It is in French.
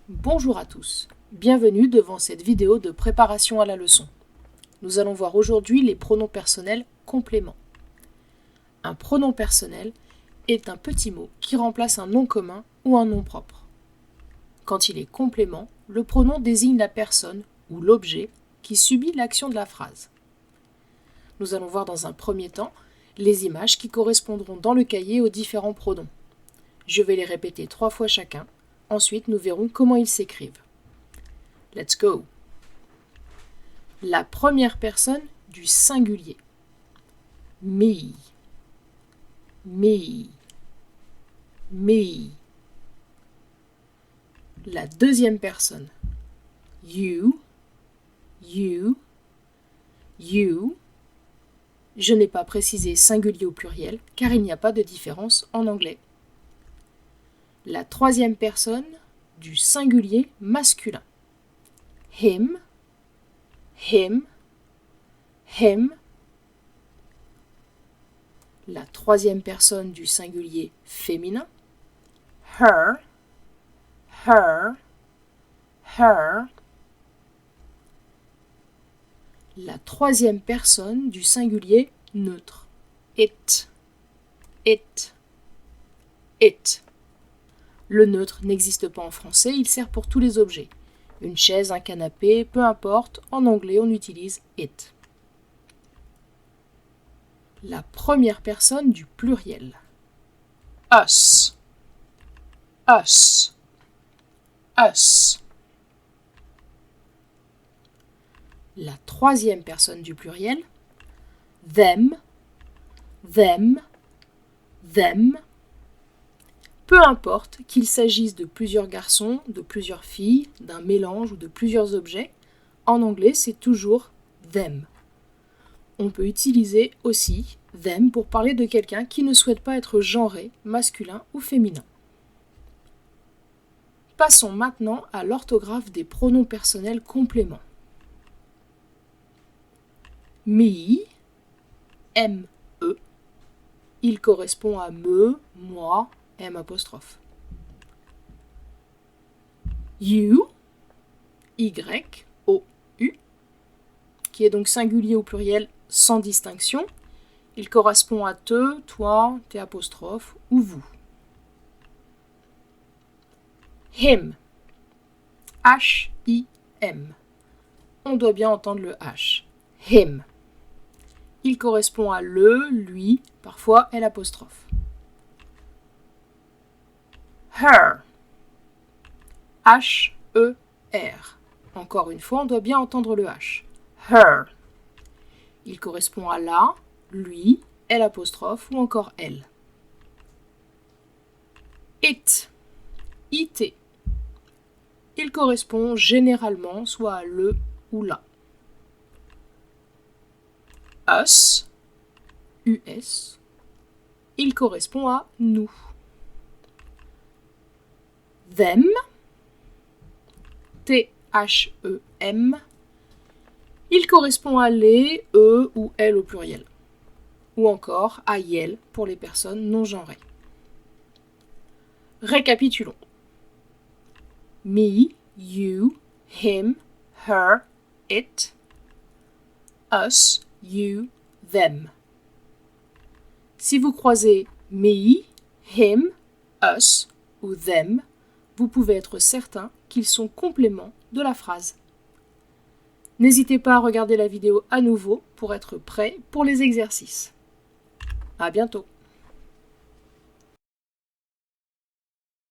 Bonjour à tous, bienvenue devant cette vidéo de préparation à la leçon. Nous allons voir aujourd'hui les pronoms personnels compléments. Un pronom personnel est un petit mot qui remplace un nom commun ou un nom propre. Quand il est complément, le pronom désigne la personne ou l'objet qui subit l'action de la phrase. Nous allons voir dans un premier temps les images qui correspondront dans le cahier aux différents pronoms. Je vais les répéter 3 fois chacun. Ensuite, nous verrons comment ils s'écrivent. Let's go! La première personne du singulier. Me. Me. Me. La deuxième personne. You. You. You. Je n'ai pas précisé singulier ou pluriel car il n'y a pas de différence en anglais. La troisième personne du singulier masculin. Him, him, him. La troisième personne du singulier féminin. Her, her, her. La troisième personne du singulier neutre. It, it, it. Le neutre n'existe pas en français, il sert pour tous les objets. Une chaise, un canapé, peu importe, en anglais on utilise it. La première personne du pluriel. Us, us, us. La troisième personne du pluriel. Them, them, them. Peu importe qu'il s'agisse de plusieurs garçons, de plusieurs filles, d'un mélange ou de plusieurs objets, en anglais c'est toujours them. On peut utiliser aussi them pour parler de quelqu'un qui ne souhaite pas être genré, masculin ou féminin. Passons maintenant à l'orthographe des pronoms personnels compléments. Me, M-E, il correspond à me, moi, M'. You, Y-O-U, qui est donc singulier ou pluriel sans distinction. Il correspond à te, toi, T' ou vous. Him, H-I-M. On doit bien entendre le H. Him. Il correspond à le, lui, parfois L'. Her. H-E-R. Encore une fois, on doit bien entendre le H. Her. Il correspond à la, lui, L' ou encore elle. It. It. Il correspond généralement soit à le ou la. Us. US. Il correspond à nous. Them, T-H-E-M, il correspond à les, eux ou elles au pluriel, ou encore à yel pour les personnes non genrées. Récapitulons. Me, you, him, her, it, us, you, them. Si vous croisez me, him, us ou them, vous pouvez être certain qu'ils sont compléments de la phrase. N'hésitez pas à regarder la vidéo à nouveau pour être prêt pour les exercices. À bientôt.